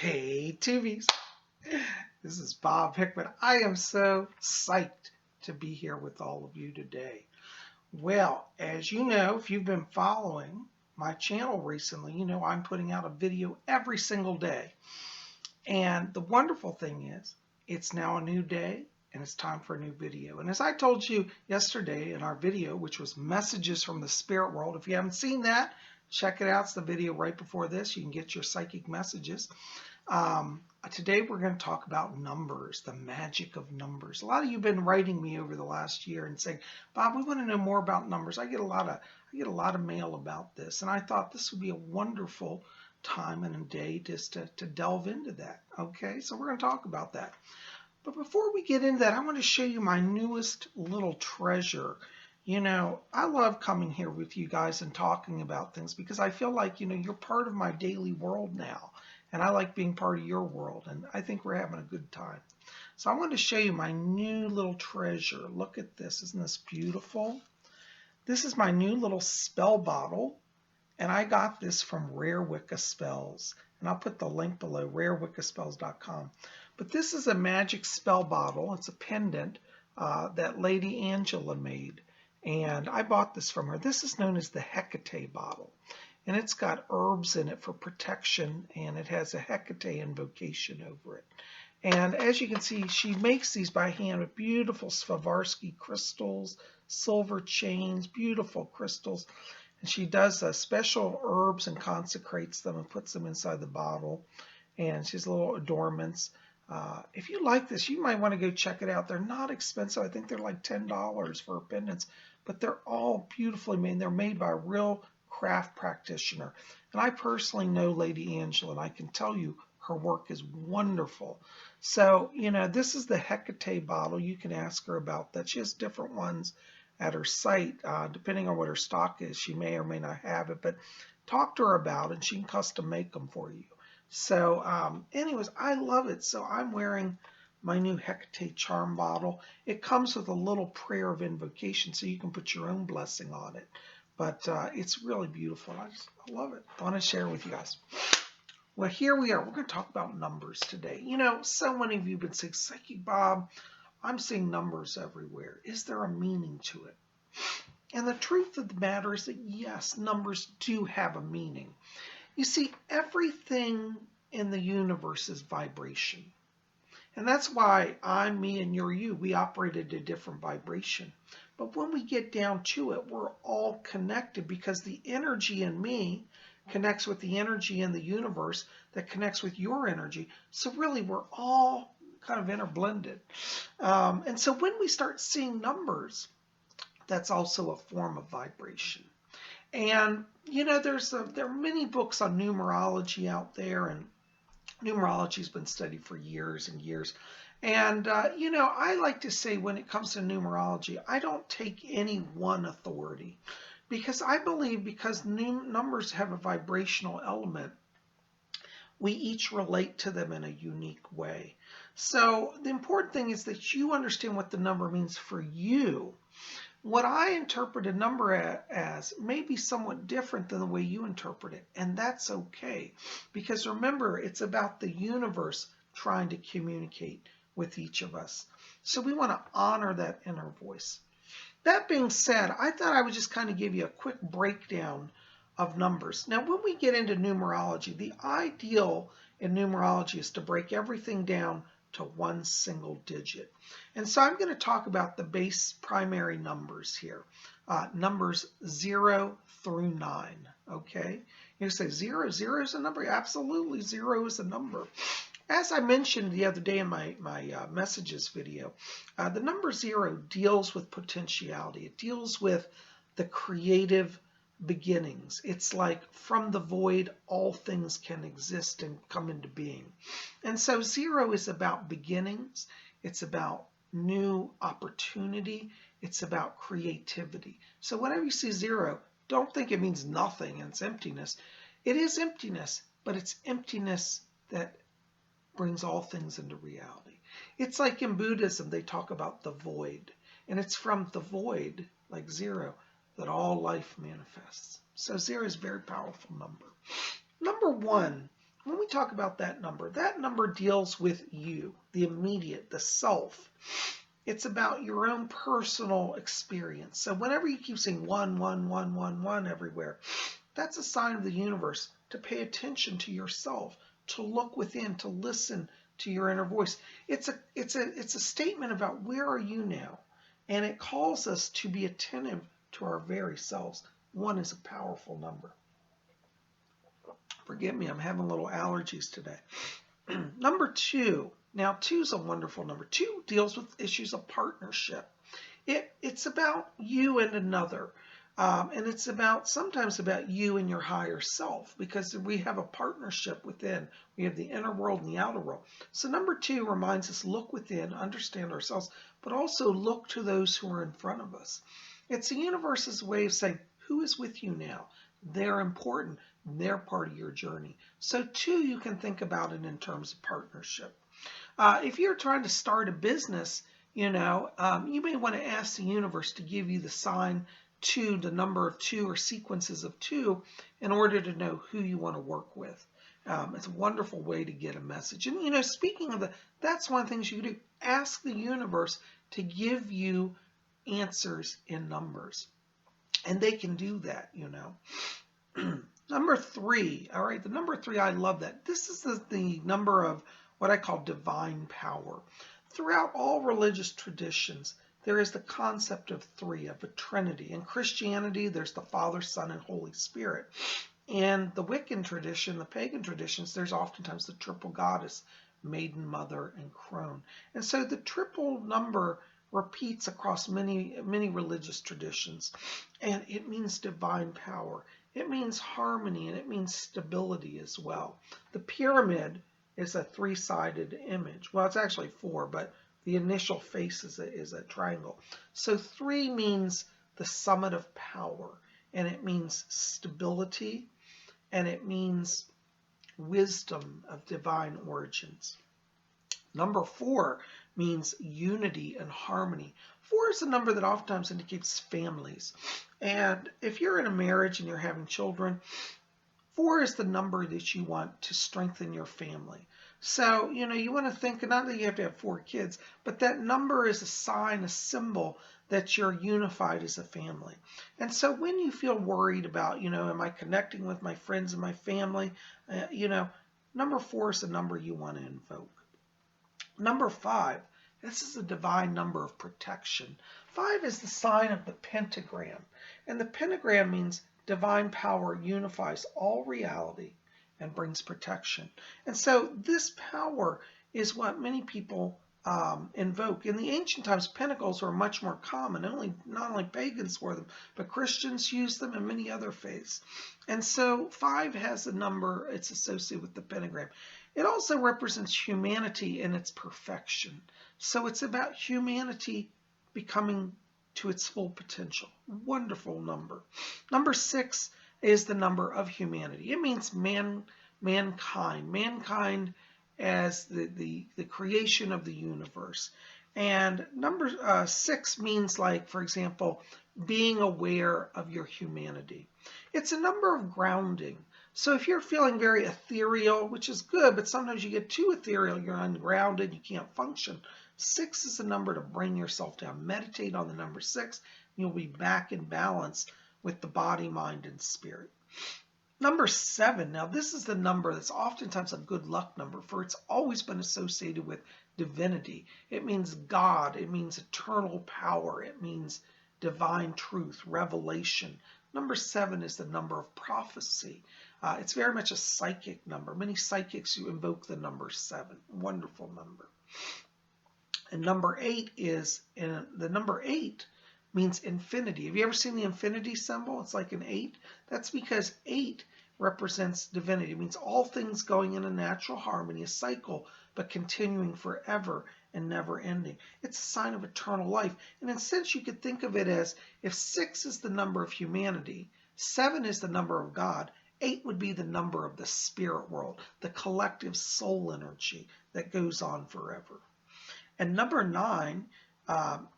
Hey, Tubies. This is Bob Hickman. I am so psyched to be here with all of you today. Well, as you know, if you've been following my channel recently, you know I'm putting out a video every single day. And the wonderful thing is, it's now a new day and it's time for a new video. And as I told you yesterday in our video, which was Messages from the Spirit World, if you haven't seen that, check it out. It's the video right before this. You can get your psychic messages. Today we're going to talk about numbers, the magic of numbers. A lot of you have been writing me over the last year and saying, Bob, we want to know more about numbers. I get a lot of mail about this, and I thought this would be a wonderful time and a day just to delve into that. Okay, so we're going to talk about that. But before we get into that, I want to show you my newest little treasure. You know, I love coming here with you guys and talking about things because I feel like, you know, you're part of my daily world now. And I like being part of your world, and I think we're having a good time. So I wanted to show you my new little treasure. Look at this. Isn't this beautiful? This is my new little spell bottle, and I got this from Rare Wicca Spells. And I'll put the link below, rarewiccaspells.com. But this is a magic spell bottle. It's a pendant that Lady Angela made. And I bought this from her. This is known as the Hecate bottle. And it's got herbs in it for protection, and it has a Hecate invocation over it. And as you can see, she makes these by hand with beautiful Swarovski crystals, silver chains, beautiful crystals. And she does special herbs and consecrates them and puts them inside the bottle. And she has little adornments. If you like this, you might want to go check it out. They're not expensive. I think they're like $10 for pendants, but they're all beautifully made. They're made by a real craft practitioner. And I personally know Lady Angela, and I can tell you her work is wonderful. So, you know, this is the Hecate bottle. You can ask her about that. She has different ones at her site. Depending on what her stock is, she may or may not have it, but talk to her about it, and she can custom make them for you. So, anyways, I love it. So I'm wearing my new Hecate charm bottle. It comes with a little prayer of invocation, so you can put your own blessing on it. But it's really beautiful. I love it. I want to share it with you guys. Well, here we are. We're going to talk about numbers today. You know, so many of you have been saying, Psychic Bob, I'm seeing numbers everywhere. Is there a meaning to it? And the truth of the matter is that, yes, numbers do have a meaning. You see, everything in the universe is vibration. And that's why I'm me and you're you. We operate at a different vibration. But when we get down to it, we're all connected because the energy in me connects with the energy in the universe that connects with your energy. So really, we're all kind of interblended. And so when we start seeing numbers, that's also a form of vibration. And, you know, there are many books on numerology out there, and numerology has been studied for years and years. And, you know, I like to say when it comes to numerology, I don't take any one authority because I believe because numbers have a vibrational element, we each relate to them in a unique way. So the important thing is that you understand what the number means for you. What I interpret a number as may be somewhat different than the way you interpret it, and that's okay. Because remember, it's about the universe trying to communicate with each of us. So we want to honor that inner voice. That being said, I thought I would just kind of give you a quick breakdown of numbers. Now, when we get into numerology, the ideal in numerology is to break everything down to one single digit. And so I'm going to talk about the base primary numbers here. Numbers 0 through 9, okay? You say 0 is a number? Absolutely, 0 is a number. As I mentioned the other day in my messages video, the number 0 deals with potentiality. It deals with the creative beginnings. It's like from the void, all things can exist and come into being. And so 0 is about beginnings. It's about new opportunity. It's about creativity. So whenever you see 0, don't think it means nothing and it's emptiness. It is emptiness, but it's emptiness that brings all things into reality. It's like in Buddhism, they talk about the void. And it's from the void, like 0, that all life manifests. So 0 is a very powerful number. Number 1 when we talk about that number deals with you, the immediate, the self. It's about your own personal experience. So whenever you keep saying 1, 1, 1, 1, 1 everywhere, that's a sign of the universe to pay attention to yourself, to look within, to listen to your inner voice. It's a statement about where are you now, and it calls us to be attentive to our very selves. 1 is a powerful number. Forgive me, I'm having little allergies today. Number 2. Now, 2 is a wonderful number. 2 deals with issues of partnership. It's about you and another. And it's sometimes about you and your higher self, because we have a partnership within. We have the inner world and the outer world. So number 2 reminds us, look within, understand ourselves, but also look to those who are in front of us. It's the universe's way of saying, who is with you now? They're important. They're part of your journey. So 2, you can think about it in terms of partnership. If you're trying to start a business, you may want to ask the universe to give you the sign 2, the number of 2 or sequences of 2, in order to know who you want to work with. It's a wonderful way to get a message. And, speaking of that's one of the things you can do. Ask the universe to give you answers in numbers. And they can do that, Number 3, all right, the number 3, I love that. This is the number of what I call divine power. Throughout all religious traditions, there is the concept of 3, of a trinity. In Christianity, there's the Father, Son, and Holy Spirit. In the Wiccan tradition, the pagan traditions, there's oftentimes the triple goddess, Maiden, Mother, and Crone. And so the triple number repeats across many religious traditions, and it means divine power. It means harmony, and it means stability as well. The pyramid is a 3-sided image. Well, it's actually 4, but the initial face is a triangle. So 3 means the summit of power, and it means stability, and it means wisdom of divine origins. Number 4 means unity and harmony. 4 is a number that oftentimes indicates families. And if you're in a marriage and you're having children, 4 is the number that you want to strengthen your family. So, you want to think, not that you have to have 4 kids, but that number is a sign, a symbol that you're unified as a family. And so when you feel worried about, am I connecting with my friends and my family? Number 4 is the number you want to invoke. Number 5, this is a divine number of protection. 5 is the sign of the pentagram. And the pentagram means divine power unifies all reality and brings protection. And so this power is what many people invoke. In the ancient times, pentacles were much more common. Not only pagans wore them, but Christians used them and many other faiths. And so 5 has a number, it's associated with the pentagram. It also represents humanity in its perfection. So it's about humanity becoming to its full potential. Wonderful number. Number 6 is the number of humanity. It means mankind. Mankind as the creation of the universe. And number 6 means, like, for example, being aware of your humanity. It's a number of grounding. So if you're feeling very ethereal, which is good, but sometimes you get too ethereal, you're ungrounded, you can't function. 6 is a number to bring yourself down. Meditate on the number 6. You'll be back in balance with the body, mind, and spirit. Number 7, now this is the number that's oftentimes a good luck number, for it's always been associated with divinity. It means God. It means eternal power. It means divine truth, revelation. Number 7 is the number of prophecy. It's very much a psychic number. Many psychics, you invoke the number 7. Wonderful number. And number 8 means infinity. Have you ever seen the infinity symbol? It's like an 8. That's because 8 represents divinity. It means all things going in a natural harmony, a cycle, but continuing forever and never ending. It's a sign of eternal life. And in a sense, you could think of it as, if 6 is the number of humanity, 7 is the number of God, 8 would be the number of the spirit world, the collective soul energy that goes on forever. And number 9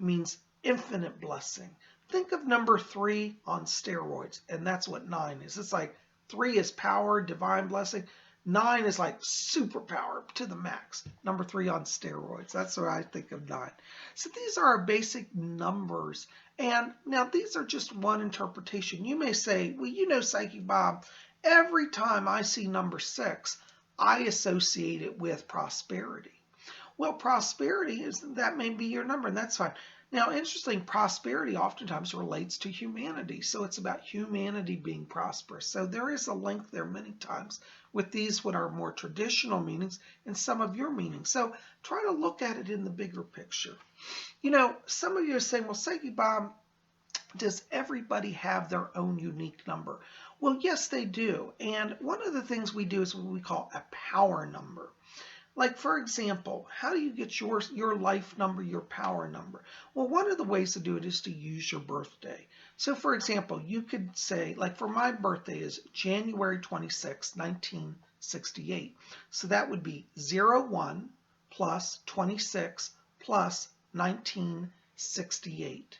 means infinite blessing. Think of number 3 on steroids, and that's what 9 is. It's like 3 is power, divine blessing. 9 is like superpower to the max. Number 3 on steroids. That's what I think of 9. So these are our basic numbers. And now these are just one interpretation. You may say, well, you know, Psychic Bob, every time I see number 6, I associate it with prosperity. Well, prosperity that may be your number, and that's fine. Now, interesting, prosperity oftentimes relates to humanity. So it's about humanity being prosperous. So there is a link there many times with these, what are more traditional meanings, and some of your meanings. So try to look at it in the bigger picture. You know, some of you are saying, well, Psychic Bob, does everybody have their own unique number? Well, yes, they do. And one of the things we do is what we call a power number. Like, for example, how do you get your life number, your power number? Well, one of the ways to do it is to use your birthday. So, for example, you could say, like for my birthday is January 26, 1968. So that would be 01 plus 26 plus 1968.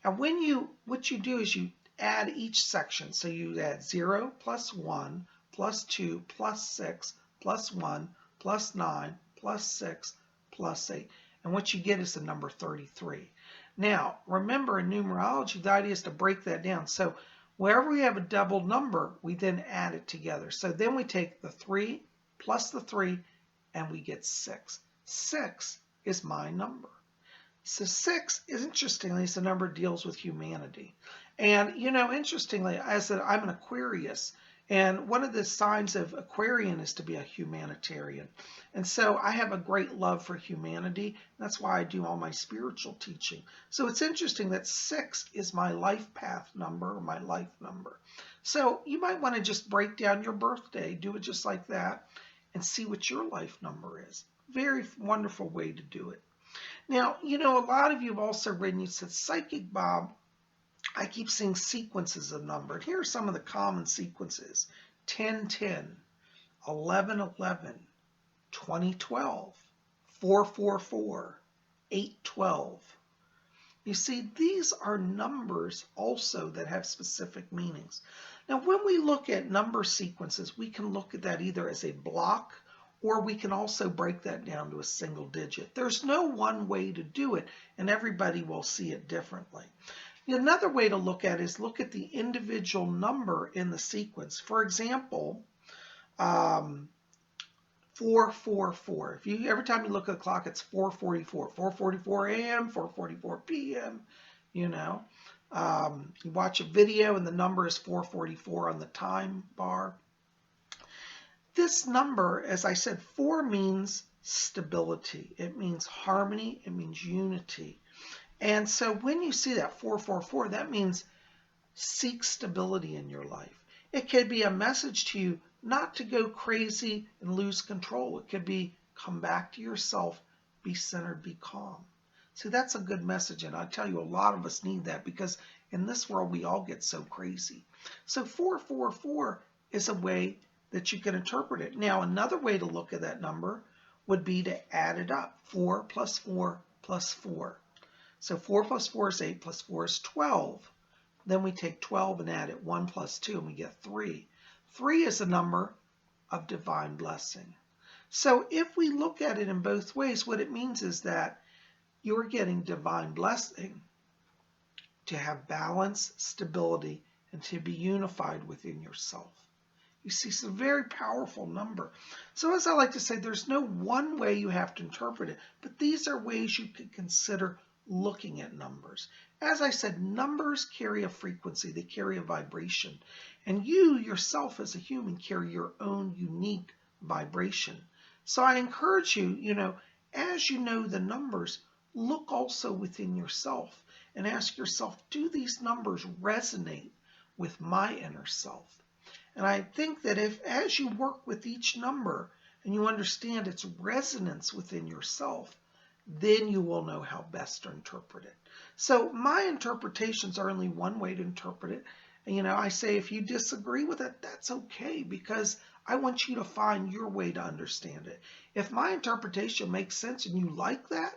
And what you do is you add each section. So you add 0 plus 1 plus 2 plus 6 plus 1 plus 9, plus 6, plus 8. And what you get is the number 33. Now, remember in numerology, the idea is to break that down. So wherever we have a double number, we then add it together. So then we take the 3 plus the 3, and we get 6. 6 is my number. So 6 is, interestingly, it's a number that deals with humanity. And, you know, interestingly, as I'm an Aquarius, and one of the signs of Aquarian is to be a humanitarian. And so I have a great love for humanity. That's why I do all my spiritual teaching. So it's interesting that 6 is my life path number, or my life number. So you might want to just break down your birthday, do it just like that, and see what your life number is. Very wonderful way to do it. Now, you know, a lot of you have also written, you said, Psychic Bob, I keep seeing sequences of numbers. Here are some of the common sequences. 1010, 1111, 2012, 444, 812. You see, these are numbers also that have specific meanings. Now, when we look at number sequences, we can look at that either as a block, or we can also break that down to a single digit. There's no one way to do it, and everybody will see it differently. Another way to look at it is look at the individual number in the sequence. For example, 444. Every time you look at the clock, it's 4:44. 4:44 a.m., 4:44 p.m. You know, you watch a video and the number is 4:44 on the time bar. This number, as I said, 4 means stability. It means harmony. It means unity. And so when you see that 444, that means seek stability in your life. It could be a message to you not to go crazy and lose control. It could be come back to yourself, be centered, be calm. See, that's a good message, and I tell you, a lot of us need that because in this world we all get so crazy. So 444 is a way that you can interpret it. Now, another way to look at that number would be to add it up. 4 plus 4 plus 4. So 4 plus 4 is 8, plus 4 is 12. Then we take 12 and add it, 1 plus 2, and we get 3. 3 is a number of divine blessing. So if we look at it in both ways, what it means is that you're getting divine blessing to have balance, stability, and to be unified within yourself. You see, it's a very powerful number. So as I like to say, there's no one way you have to interpret it, but these are ways you could consider looking at numbers. As I said, numbers carry a frequency, they carry a vibration. And you yourself as a human carry your own unique vibration. So I encourage you, as you know the numbers, look also within yourself and ask yourself, do these numbers resonate with my inner self? And I think that as you work with each number and you understand its resonance within yourself, then you will know how best to interpret it. So my interpretations are only one way to interpret it. And, I say if you disagree with it, that's okay, because I want you to find your way to understand it. If my interpretation makes sense and you like that,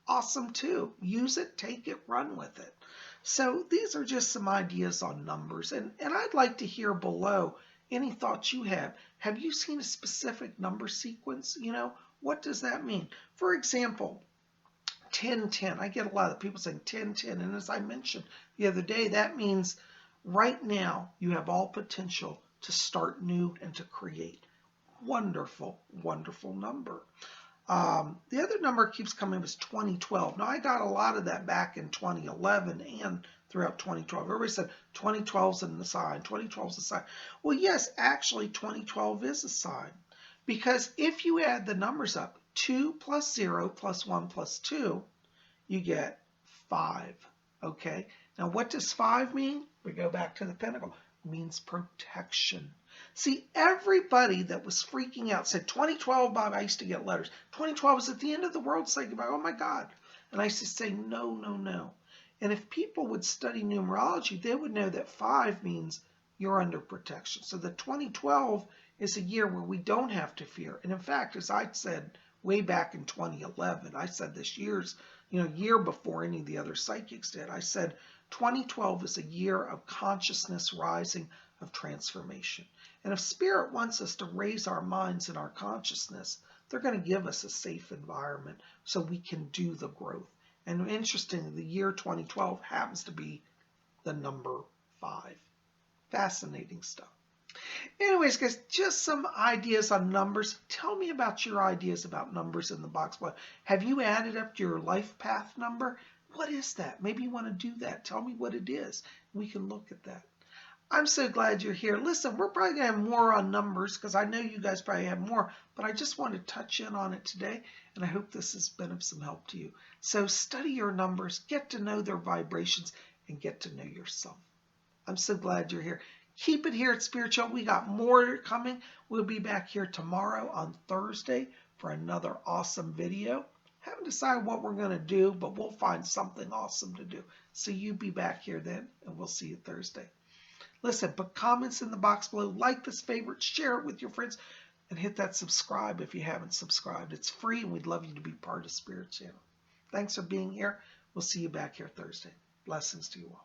awesome too. Use it, take it, run with it. So these are just some ideas on numbers. And I'd like to hear below, any thoughts you have. Have you seen a specific number sequence? What does that mean? For example, 10-10. I get a lot of people saying 10-10. And as I mentioned the other day, that means right now you have all potential to start new and to create. Wonderful, wonderful number. The other number keeps coming was 2012. Now, I got a lot of that back in 2011 and throughout 2012. Everybody said 2012 is a sign. 2012 is a sign. Well, yes, actually, 2012 is a sign. Because if you add the numbers up, 2 plus 0 plus 1 plus 2, you get 5. Okay? Now, what does 5 mean? We go back to the pentacle. It means protection. See, everybody that was freaking out said, 2012, Bob, I used to get letters. 2012 is at the end of the world, saying goodbye. Oh, my God. And I used to say, no, no, no. And if people would study numerology, they would know that 5 means you're under protection. So the 2012 is a year where we don't have to fear. And in fact, as I said way back in 2011, I said this year before any of the other psychics did, I said 2012 is a year of consciousness rising, of transformation. And if Spirit wants us to raise our minds and our consciousness, they're going to give us a safe environment so we can do the growth. And interestingly, the year 2012 happens to be the number 5. Fascinating stuff. Anyways, guys, just some ideas on numbers. Tell me about your ideas about numbers in the box below. Have you added up your life path number? What is that? Maybe you want to do that. Tell me what it is. We can look at that. I'm so glad you're here. Listen, we're probably going to have more on numbers because I know you guys probably have more, but I just want to touch in on it today, and I hope this has been of some help to you. So study your numbers, get to know their vibrations, and get to know yourself. I'm so glad you're here. Keep it here at Spiritual. We got more coming. We'll be back here tomorrow on Thursday for another awesome video. Haven't decided what we're going to do, but we'll find something awesome to do. So you be back here then, and we'll see you Thursday. Listen, put comments in the box below, like this, favorite, share it with your friends, and hit that subscribe if you haven't subscribed. It's free, and we'd love you to be part of Spirit Channel. Thanks for being here. We'll see you back here Thursday. Blessings to you all.